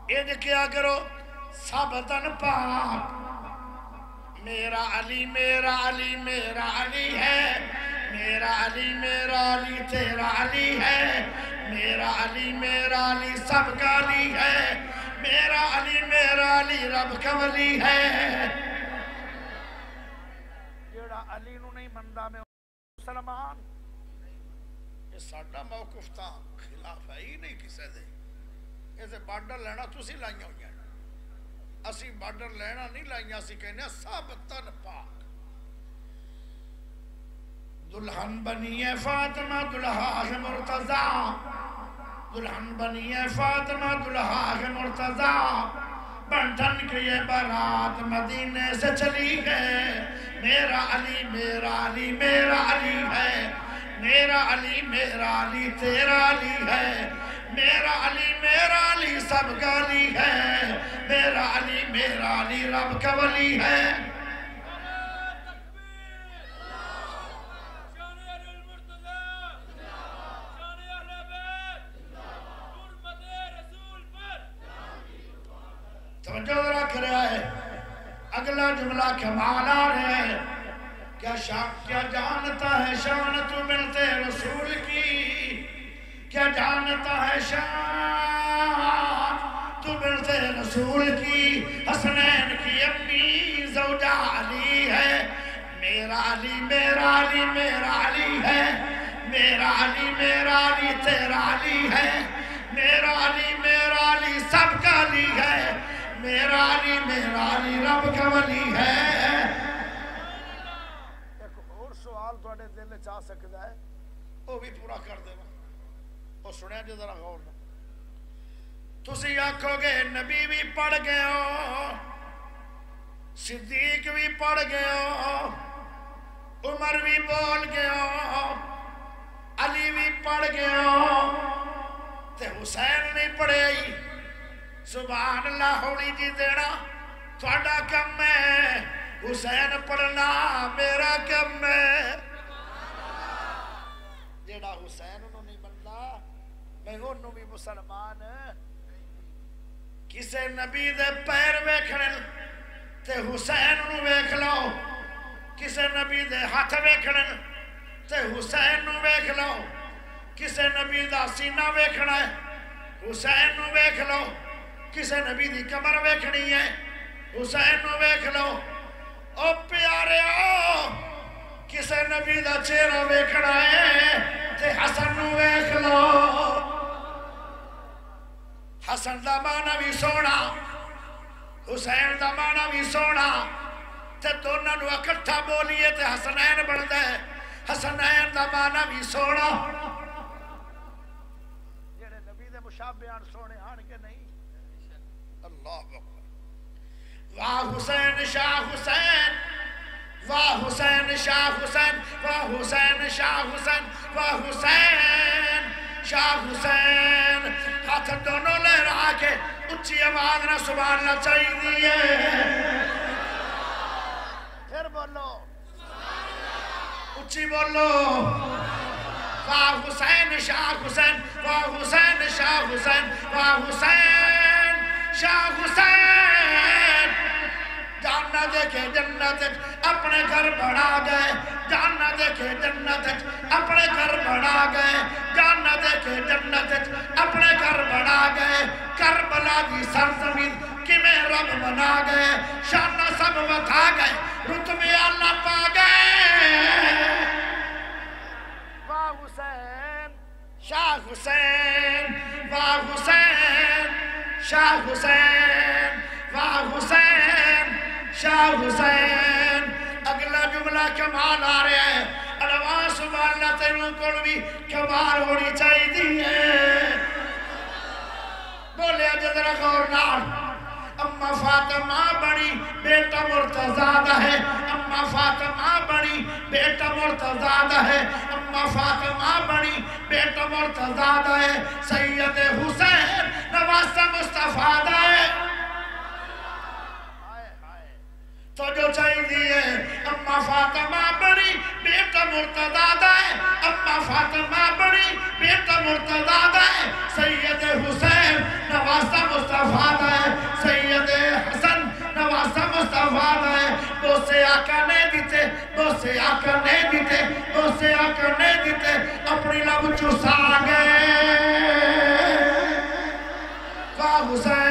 اج کیا کرو سب تن پاک میرا علی میرا علی میرا علی ہے میرا علی میرا علی تیرا علی ہے میرا علی سب کا علی ہے میرا علی رب کا ولی ہے جیڑا علی نو نہیں مندا میں مسلمان یہ ساڈا موقف تھا خلاف ہے ہی نہیں کسے دے یہ بارڈر لینا تسی لائیاں ہوئی ہیں اسی بارڈر لینا نہیں لائیاں اسی کہنے سب تن پاک دلہن بنی ہے فاطمہ دلہا ہے مرتضی دلہن بنی ہے فاطمہ دلہا ہے مرتضی بنٹن کے یہ بارات مدینے سے چلی گئے میرا علی میرا علی ہے میرا علی تیرا علی ہے میرا علی سب کا علی ہے میرا علی رب کا ولی ہے توجہ رکھ رہا ہے اگلا جملہ کمال آ رہا ہے کیا جانتا ہے شان تو ملتے رسول کی کیا جانتا ہے شان تو ملتے رسول کی حسنین کی امی زوجہ علی ہے میرا علی ہے میرا علی تیرا علی ہے میرا علی سب کا علی ہے میرا علی رب کا ولی ہے ایک اور سوال تھوڑے دل میں چاہ سکتا ہے وہ بھی پورا کر دینا وہ سنیا جو ذرا غور نہ تسی آکھو گے نبی بھی پڑھ گئے ہو صدیق بھی پڑھ گئے ہو عمر بھی بول گئے ہو علی بھی پڑھ گئے ہو تے حسین نہیں پڑھے آئی سبحان اللہ ہونی جی دینا تھوڑا کم ہے حسین پڑھنا میرا کم ہے جیڑا حسین انہوں نہیں بندا میں انہوں بھی مسلمان کسے نبی دے پیر ویکھنے تے حسین انہوں ویکھ لو کسے نبی دے ہاتھ ویکھنے تے حسین انہوں ویکھ لو کسے نبی دا سینہ ویکھنا ہے حسین انہوں ویکھ لو کسے نبی دی کمر ویکھنی ہے حسین نو ویکھ لو او پیارے کسے نبی دا چہرہ ویکھنا ہے تے حسن نو ویکھ لو حسن دا معنی بھی سونا حسین دا معنی بھی سونا تے دونوں نو اکٹھا بولیے تے حسنین بڑھتا ہے حسنین دا معنی بھی سونا جڑے نبی دے مشابہان سونے آن کے نہیں اللہ اکبر واہ حسین شاہ حسین واہ حسین شاہ حسین واہ حسین شاہ حسین واہ حسین شاہ حسین ہاتھ دونوں لہرا کے اچھی آواز نہ سبحان اللہ چاہیے پھر بولو اچھی بولو واہ حسین شاہ حسین واہ حسین شاہ حسین واہ حسین شاہ حسین جاننا دیکھے جنت اپنے گھر بڑھا گئے جاننا دیکھے جنت اپنے گھر بڑھا گئے جاننا دیکھے جنت اپنے گھر بڑھا گئے کربلا دی سرزمین کی میں رب بنا گئے شانہ سب بتا گئے رتبے اللہ پا گئے واہ حسین شاہ حسین واہ حسین شاہ حسین واہ حسین شاہ حسین اگلا جملہ کمال آ رہا ہے اڑوان سبحان اللہ تیروں کو بھی کمال ہونی چاہیے بولے جدر غور نال اما فاطمہ بڑی بیٹا مرتضی ہے اما فاطمہ بڑی بیٹا مرتضی ہے اما فاطمہ بڑی بیٹا مرتضی ہے سید حسین نواسہ مصطفیٰ ہے تو جو چاہیے اما فاطمہ بڑی بیٹا مرتضی ہے اما فاطمہ بڑی بیٹا مرتضی ہے سید حسین نواسہ مصطفیٰ آقا نے دیتے بوسے آقا نے دیتے بوسے آقا نے دیتے اپنی لب چوسا گئے واہ حسین